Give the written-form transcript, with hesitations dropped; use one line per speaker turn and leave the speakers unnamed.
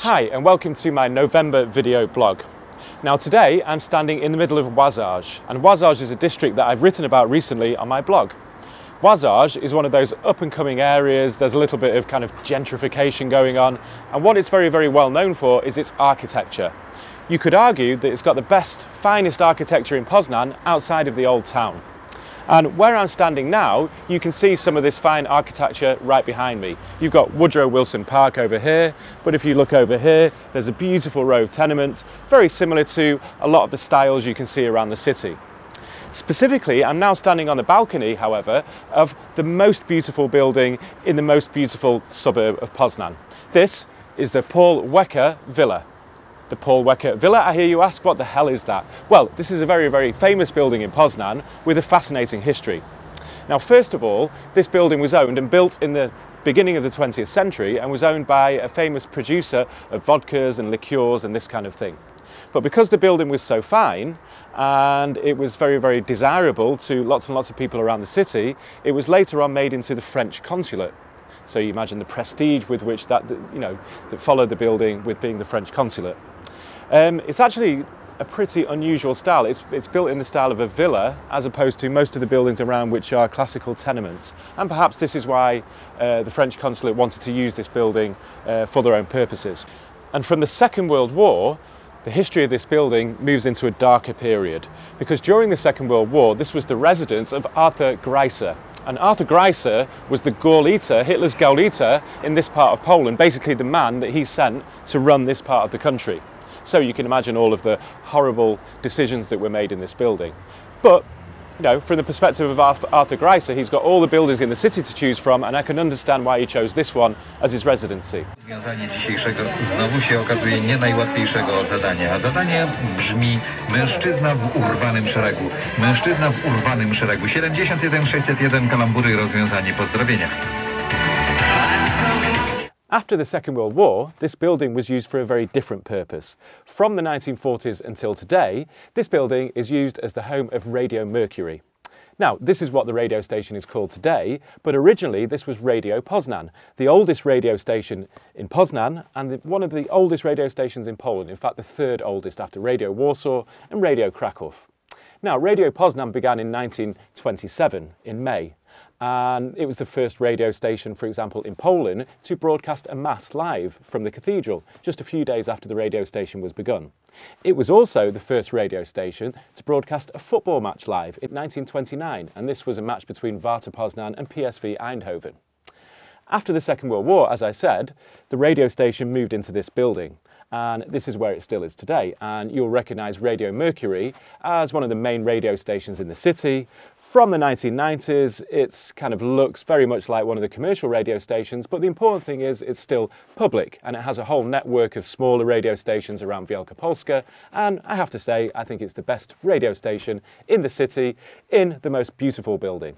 Hi and welcome to my November video blog. Now today I'm standing in the middle of Łazarz, and Łazarz is a district that I've written about recently on my blog. Łazarz is one of those up and coming areas. There's a little bit of kind of gentrification going on, and what it's very well known for is its architecture. You could argue that it's got the best, finest architecture in Poznan outside of the old town. And where I'm standing now, you can see some of this fine architecture right behind me. You've got Woodrow Wilson Park over here, but if you look over here, there's a beautiful row of tenements, very similar to a lot of the styles you can see around the city. Specifically, I'm now standing on the balcony, however, of the most beautiful building in the most beautiful suburb of Poznan. This is the Paul Uecker Villa. The Paul Uecker Villa, I hear you ask, what the hell is that? Well, this is a very famous building in Poznan with a fascinating history. Now, first of all, this building was owned and built in the beginning of the 20th century and was owned by a famous producer of vodkas and liqueurs and this kind of thing. But because the building was so fine and it was very desirable to lots and lots of people around the city, it was later on made into the French consulate. So you imagine the prestige with which that followed the building with being the French consulate. It's actually a pretty unusual style. It's built in the style of a villa as opposed to most of the buildings around, which are classical tenements. And perhaps this is why the French consulate wanted to use this building for their own purposes. And from the Second World War, the history of this building moves into a darker period, because during the Second World War this was the residence of Arthur Greiser. And Arthur Greiser was the gauleiter, Hitler's gauleiter in this part of Poland, basically the man that he sent to run this part of the country. So you can imagine all of the horrible decisions that were made in this building. But, from the perspective of Arthur Greiser, he's got all the buildings in the city to choose from, and I can understand why he chose this one as his residency.
Rozwiązanie dzisiejszego znowu się okazuje nie najłatwiejszego zadania, a zadanie brzmi mężczyzna w urwanym szeregu. Mężczyzna w urwanym szeregu. 71 601 kalambury, rozwiązanie pozdrowienia.
After the Second World War, this building was used for a very different purpose. From the 1940s until today, this building is used as the home of Radio Merkury. Now, this is what the radio station is called today, but originally this was Radio Poznan, the oldest radio station in Poznan and one of the oldest radio stations in Poland, in fact the third oldest after Radio Warsaw and Radio Kraków. Now, Radio Poznan began in 1927, in May. And it was the first radio station, for example, in Poland to broadcast a mass live from the cathedral just a few days after the radio station was begun. It was also the first radio station to broadcast a football match live in 1929, and this was a match between Warta Poznan and PSV Eindhoven. After the Second World War, as I said, the radio station moved into this building, and this is where it still is today, and you'll recognise Radio Merkury as one of the main radio stations in the city. From the 1990s, it kind of looks very much like one of the commercial radio stations, but the important thing is it's still public, and it has a whole network of smaller radio stations around Wielkopolska, and I have to say, I think it's the best radio station in the city, in the most beautiful building.